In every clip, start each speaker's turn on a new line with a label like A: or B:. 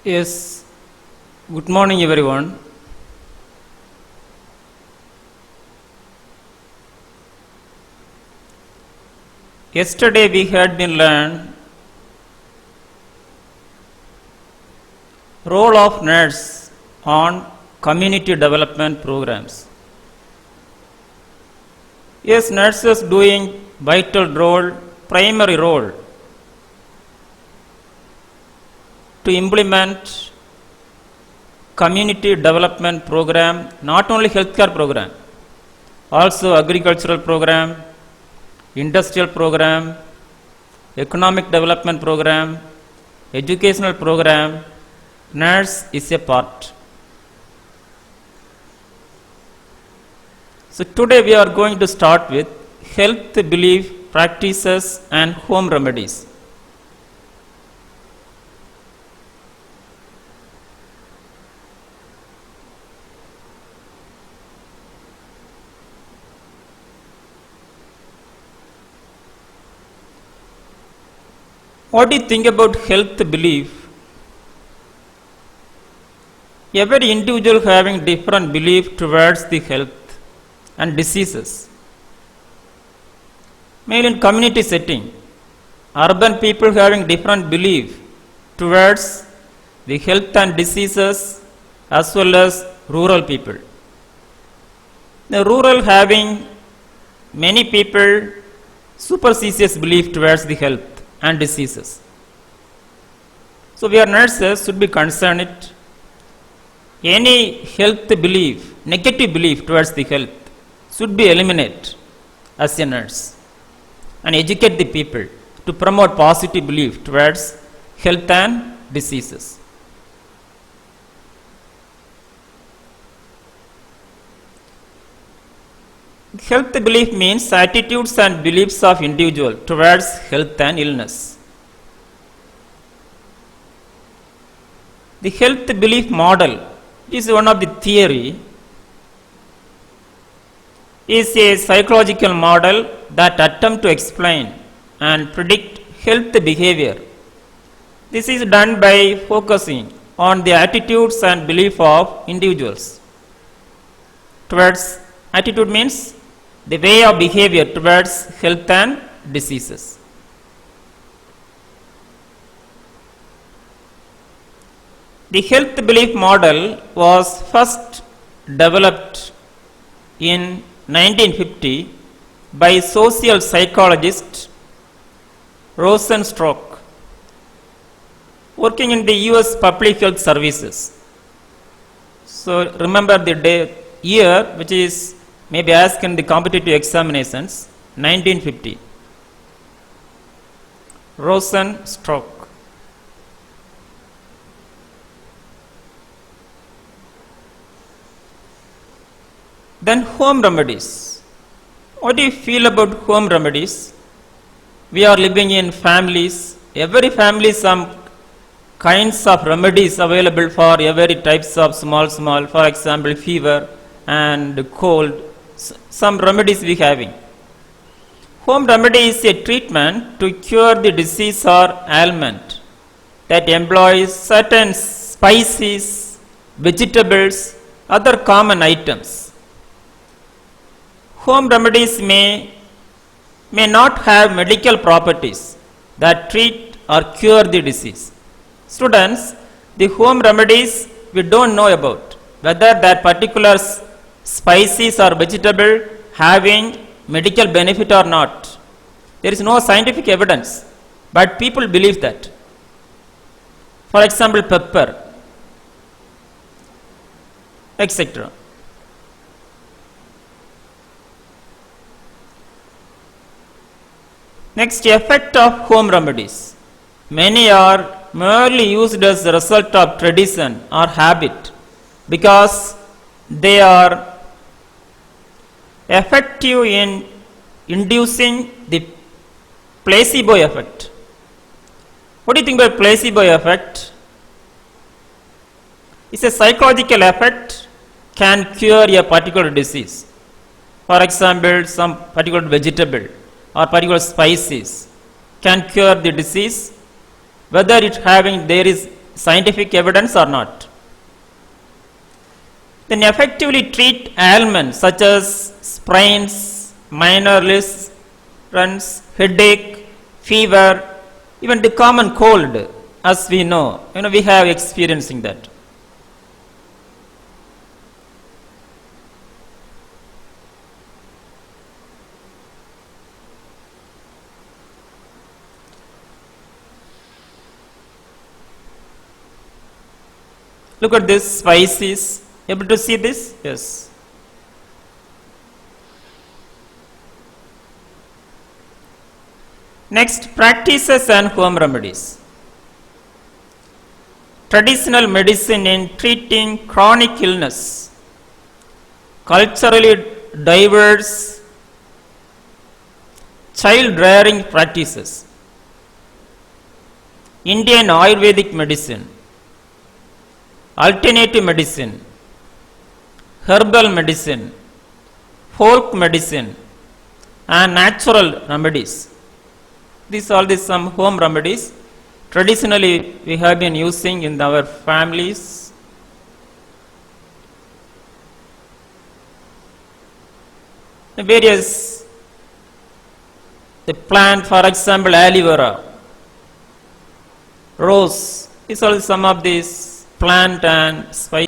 A: Yes, good morning everyone. Yesterday we had been learned role of nerds on community development programs. Yes, nurses doing vital role, primary role to implement community development program, not only healthcare program, also agricultural program, industrial program, economic development program, educational program. Nurse is a part. So today we are going to start with health belief practices and home remedies. What do you think about health belief? Every individual having different belief towards the health and diseases. Mainly in community setting, urban people having different belief towards the health and diseases as well as rural people. The rural having many people superstitious belief towards the health and diseases. So we are nurses should be concerned any health belief, negative belief towards the health should be eliminated as a nurse and educate the people to promote positive belief towards health and diseases. Health belief means attitudes and beliefs of individual towards health and illness. The health belief model is one of the theory, is a psychological model that attempt to explain and predict health behavior. This is done by focusing on the attitudes and belief of individuals towards attitude means the way of behavior towards health and diseases. The health belief model was first developed in 1950 by social psychologist Rosenstock, working in the US Public Health Services. So remember the year which is maybe asked in the competitive examinations, 1950. Rosenstock. Then home remedies. What do you feel about home remedies? We are living in families. Every family some kinds of remedies available for every types of small, for example, fever and cold. Some remedies we having. Home remedy is a treatment to cure the disease or ailment that employs certain spices, vegetables, other common items. Home remedies may not have medical properties that treat or cure the disease. Students, the home remedies we don't know about whether that particular spices or vegetable having medical benefit or not. There is no scientific evidence, but people believe that. For example, pepper, etc. Next, effect of home remedies. Many are merely used as a result of tradition or habit because they are effective in inducing the placebo effect. What do you think about placebo effect? It's a psychological effect can cure a particular disease. For example, some particular vegetable or particular spices can cure the disease, whether it having there is scientific evidence or not. Then effectively treat ailments such as sprains, minor lesions, headache, fever, even the common cold, as we know. We have experiencing that. Look at this spices. Able to see this? Yes. Next, practices and home remedies. Traditional medicine in treating chronic illness. Culturally diverse child rearing practices. Indian Ayurvedic medicine. Alternative medicine. Herbal medicine, folk medicine, and natural remedies. These are some home remedies. Traditionally, we have been using in our families. The various plant, for example, aloe vera, rose. These are some of these plant and spice.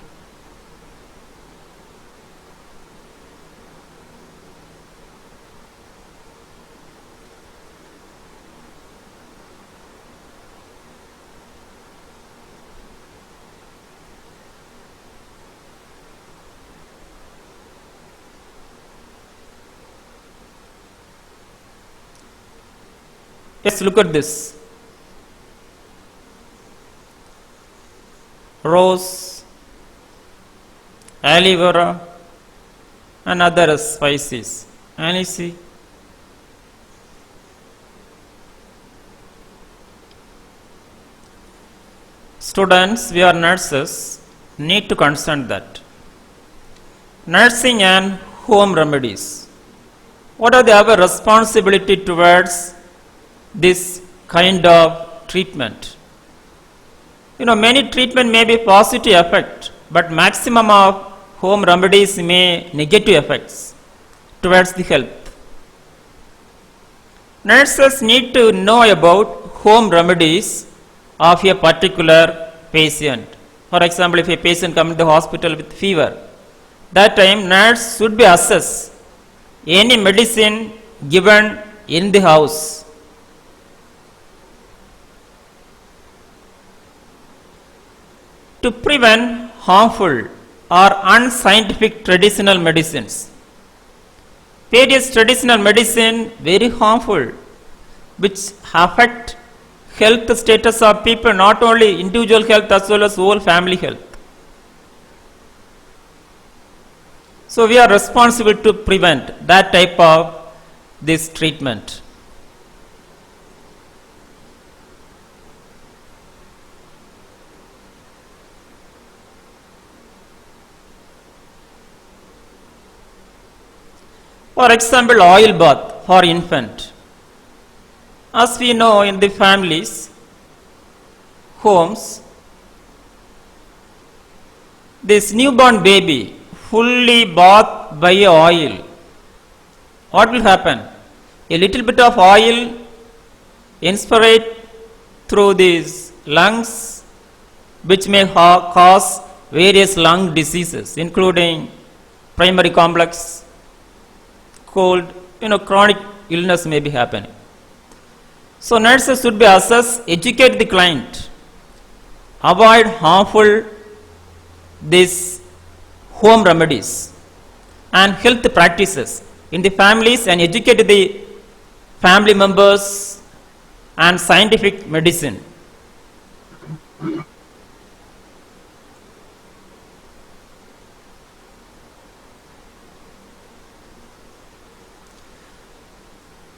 A: Let's look at this. Rose, aloe vera, and other spices. And you see, students, we are nurses, need to understand that. Nursing and home remedies. What are our responsibility towards this kind of treatment? Many treatment may be positive effect, but maximum of home remedies may negative effects towards the health. Nurses need to know about home remedies of a particular patient. For example, if a patient comes to the hospital with fever, that time nurse should be assess any medicine given in the house. To prevent harmful or unscientific traditional medicines. Various traditional medicine very harmful, which affect health status of people, not only individual health as well as whole family health. So we are responsible to prevent that type of this treatment. For example, oil bath for infant. As we know, in the families, homes, this newborn baby fully bathed by oil. What will happen? A little bit of oil inspirate through these lungs, which may cause various lung diseases, including primary complex, cold, chronic illness may be happening. So nurses should be assessed, educate the client, avoid harmful these home remedies and health practices in the families and educate the family members and scientific medicine.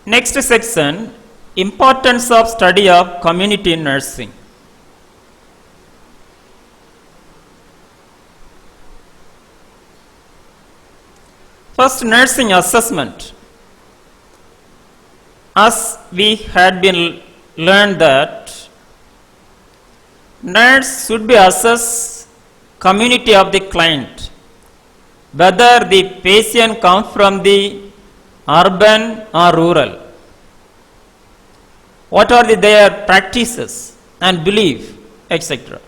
A: Next section, importance of study of community nursing. First, nursing assessment. As we had been learned that Nurse should be assess community of the client, whether the patient comes from the urban or rural. What are their practices and belief, etc.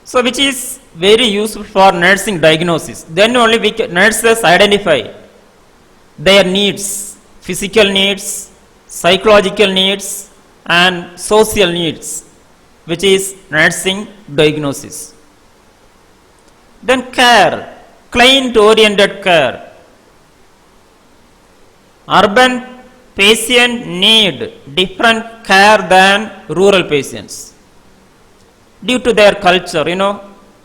A: So, which is very useful for nursing diagnosis. Then only nurses identify their needs, physical needs, psychological needs, and social needs, which is nursing diagnosis. Then care, client-oriented care. Urban patients need different care than rural patients due to their culture,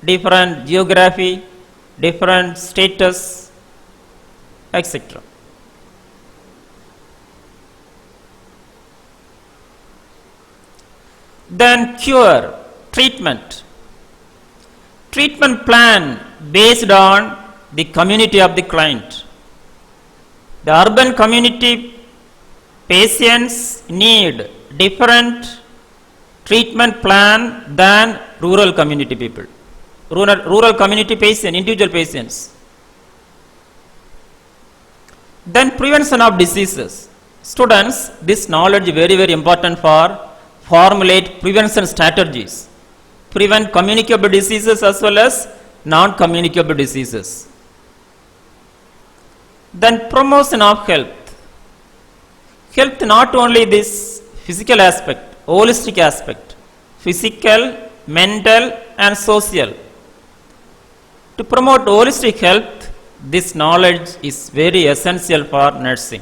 A: different geography, different status, etc. Then cure, treatment. Treatment plan based on the community of the client. The urban community patients need different treatment plan than rural community people. Rural community patients, individual patients. Then prevention of diseases. Students, this knowledge is very, very important for formulate prevention strategies. Prevent communicable diseases as well as non-communicable diseases. Then promotion of health. Health not only this physical aspect, holistic aspect, physical, mental and social. To promote holistic health, this knowledge is very essential for nursing.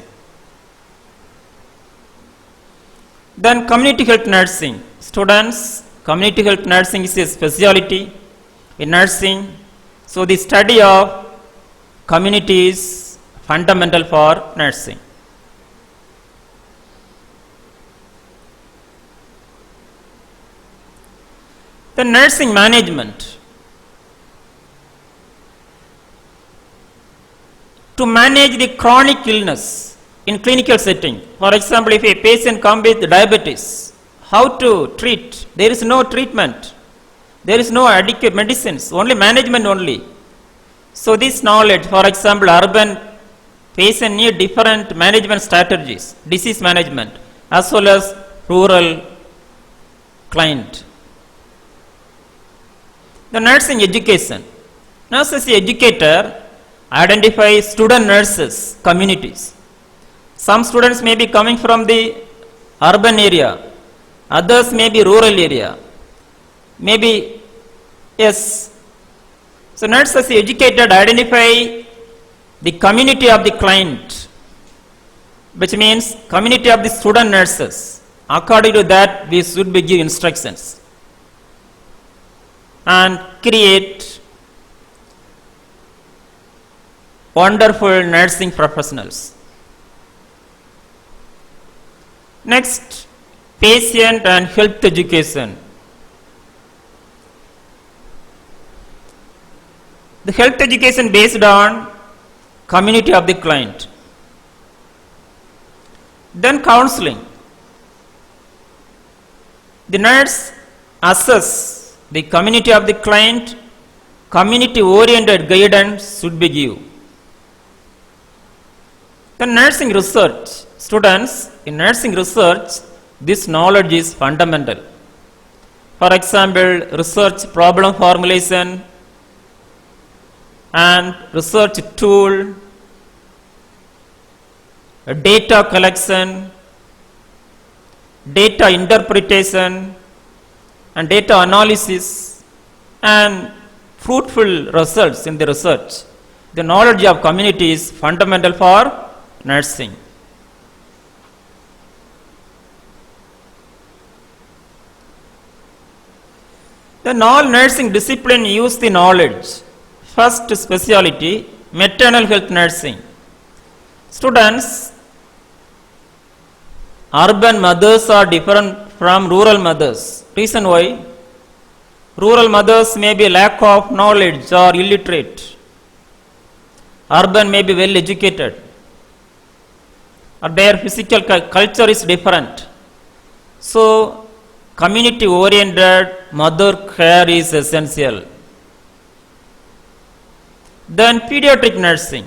A: Then community health nursing. Students, community health nursing is a specialty in nursing. So the study of community is fundamental for nursing. The nursing management. To manage the chronic illness in clinical setting. For example, if a patient comes with diabetes, how to treat? There is no treatment. There is no adequate medicines, only management only. So this knowledge, for example, urban patient need different management strategies, disease management, as well as rural client. The nursing education. Nurse as an educator identify student nurses, communities. Some students may be coming from the urban area, others may be rural area, maybe yes. So nurse as an educator identify the community of the client, which means community of the student nurses. According to that, we should be give instructions and create wonderful nursing professionals. Next, patient and health education. The health education based on community of the client. Then counseling. The nurse assess the community of the client, community oriented guidance should be given. The nursing research. Students, in nursing research, this knowledge is fundamental. For example, research problem formulation and research tool, data collection, data interpretation and data analysis and fruitful results in the research. The knowledge of community is fundamental for nursing. Then all nursing discipline use the knowledge. First specialty, maternal health nursing. Students, urban mothers are different from rural mothers. Reason why? Rural mothers may be lack of knowledge or illiterate. Urban may be well educated. Or their physical culture is different. So, community oriented mother care is essential. Then pediatric nursing.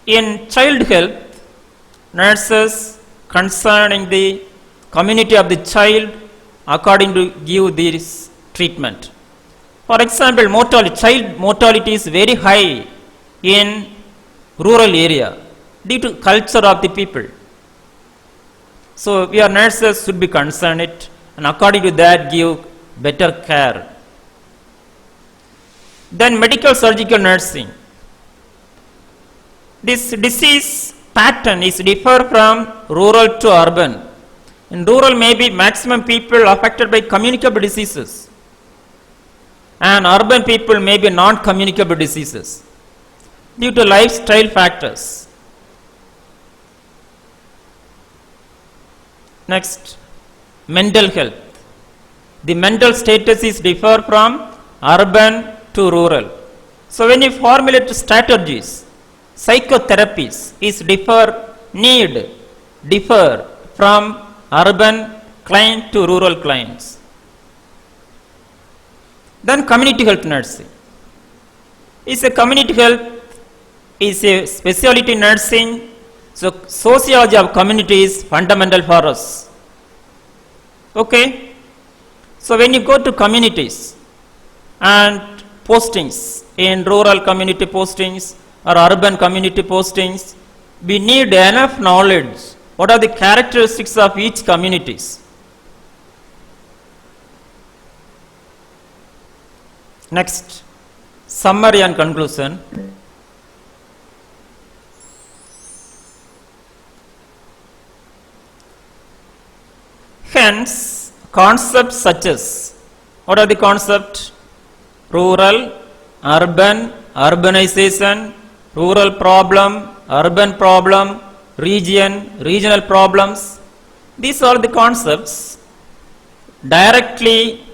A: In child health, nurses concerning the community of the child according to give this treatment. For example, child mortality is very high in rural area due to culture of the people. So we are nurses should be concerned it and according to that give better care. Then medical surgical nursing. This disease pattern is differ from rural to urban. In rural maybe maximum people affected by communicable diseases and urban people may be non-communicable diseases due to lifestyle factors. Next, mental health. The mental status is differ from urban to rural. So when you formulate strategies, psychotherapies is differ from urban client to rural clients. Then community health nursing. A community health is a specialty nursing. So sociology of community is fundamental for us. Okay. So when you go to communities and postings in rural community postings or urban community postings, we need enough knowledge. What are the characteristics of each communities? Next, summary and conclusion. Hence, concepts such as, what are the concepts? Rural, urban, urbanization, rural problem, urban problem, regional problems. These are the concepts directly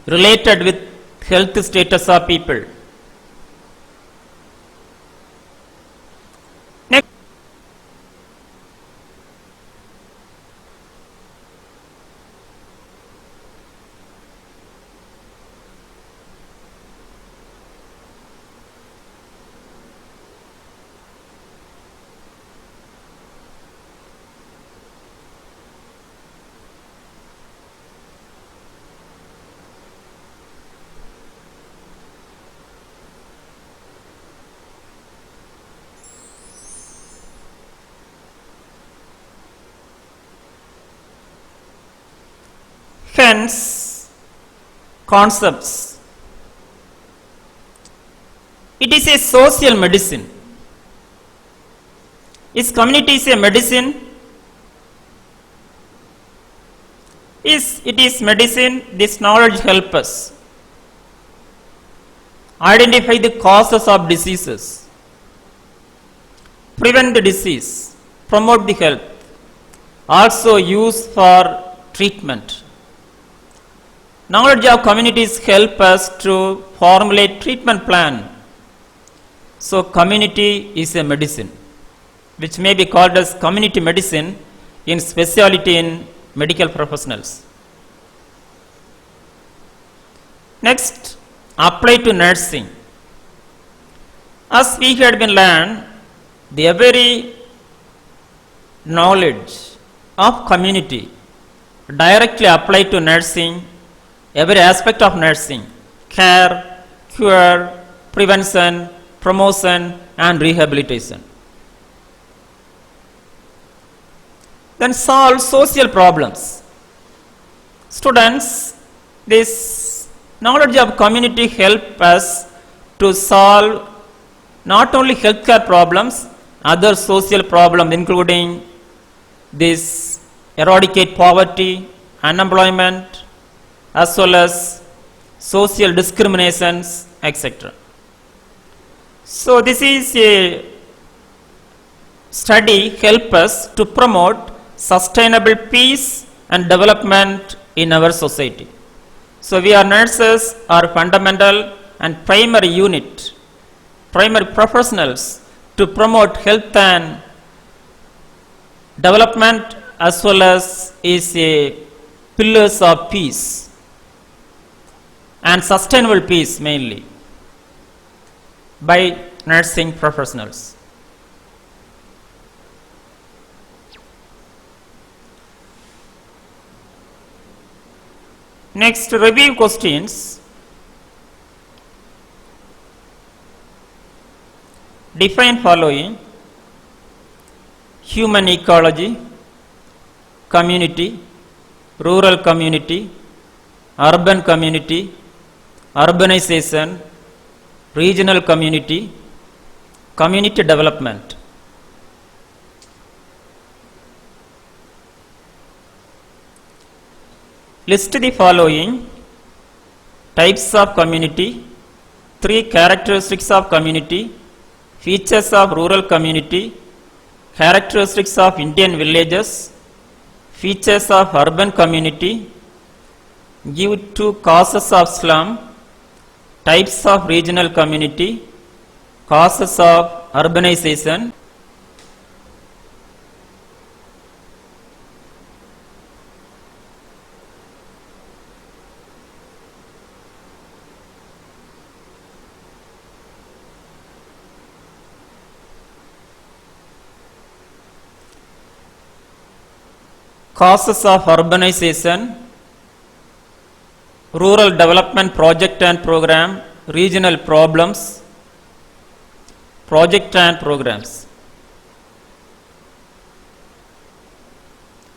A: related with health status of people. Next, hence, concepts. It is a social medicine. Is community is a medicine? It is medicine. This knowledge helps us identify the causes of diseases, prevent the disease, promote the health, also use for treatment. Knowledge of communities help us to formulate treatment plan. So community is a medicine, which may be called as community medicine in specialty in medical professionals. Next, apply to nursing. As we had been learned, the very knowledge of community directly apply to nursing, every aspect of nursing, care, cure, prevention, promotion and rehabilitation. Then solve social problems. Students, this knowledge of community help us to solve not only healthcare problems, other social problems including this eradicate poverty, unemployment, as well as social discriminations, etc. So this is a study help us to promote sustainable peace and development in our society. So we are nurses are fundamental and primary unit, primary professionals to promote health and development as well as is a pillars of peace and sustainable peace mainly by nursing professionals. Next, review questions. Define following: human ecology, community, rural community, urban community, urbanization, regional community, community development. List the following types of community, 3 characteristics of community, features of rural community, characteristics of Indian villages, features of urban community, give 2 causes of slum, types of regional community, causes of urbanization. Causes of urbanization: rural development project and program, regional problems, project and programs.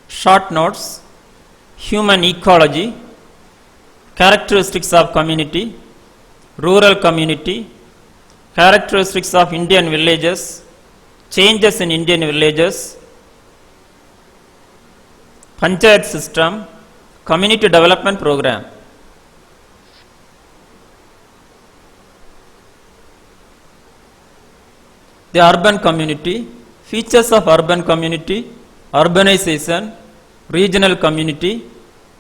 A: Short notes: human ecology, characteristics of community, rural community, characteristics of Indian villages, changes in Indian villages, Panchayat system, community development program. The urban community, features of urban community, urbanization, regional community,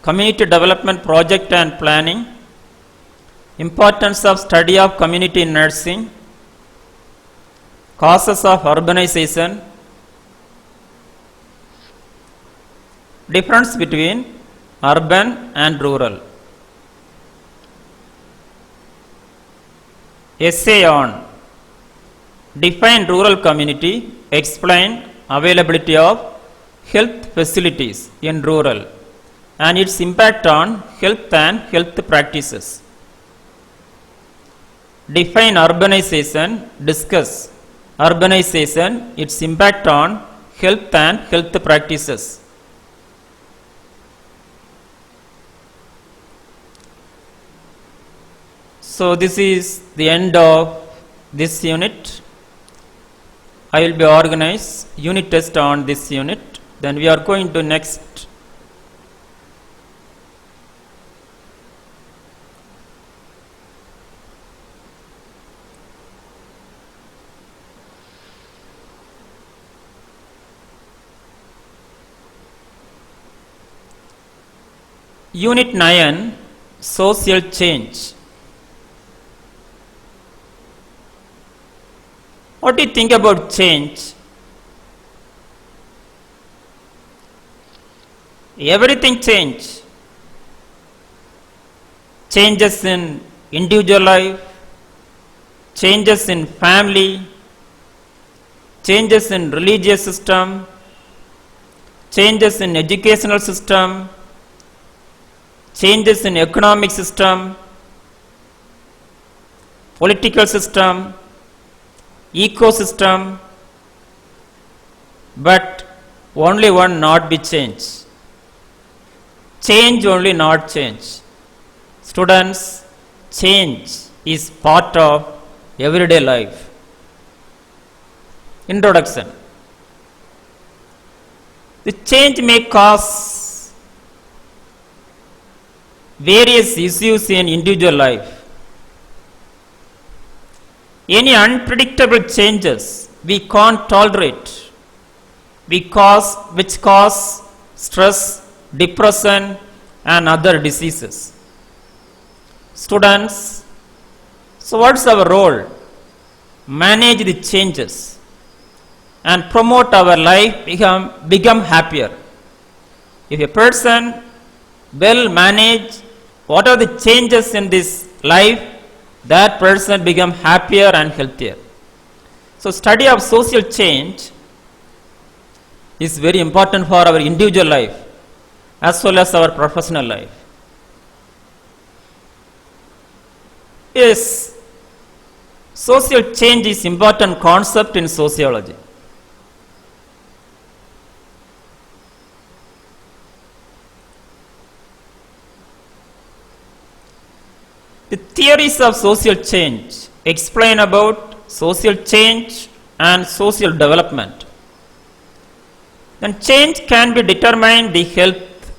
A: community development project and planning, importance of study of community in nursing, causes of urbanization, difference between urban and rural. Essay on: define rural community, explain availability of health facilities in rural and its impact on health and health practices. Define urbanization, discuss urbanization, its impact on health and health practices. So this is the end of this unit. I will be organize unit test on this unit. Then we are going to next. Unit 9, social change. What do you think about change? Everything change. Changes in individual life, changes in family, changes in religious system, changes in educational system, changes in economic system, political system, ecosystem, but only one not be changed. Change only not change. Students, change is part of everyday life. Introduction. The change may cause various issues in individual life. Any unpredictable changes we can't tolerate, which cause stress, depression and other diseases. Students, so what's our role? Manage the changes and promote our life become happier. If a person well manage what are the changes in this life, that person become happier and healthier. So study of social change is very important for our individual life as well as our professional life. Yes, social change is important concept in sociology. The theories of social change explain about social change and social development. Then change can be determined the health.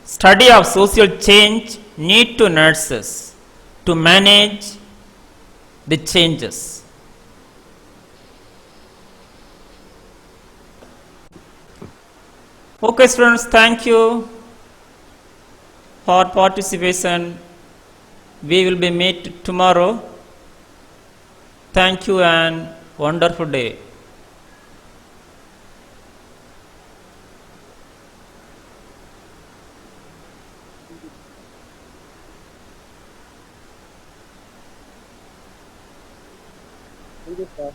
A: Study of social change need to nurses to manage the changes. Okay students, thank you for participation. We will be meet tomorrow. Thank you and wonderful day.
B: Thank you, sir.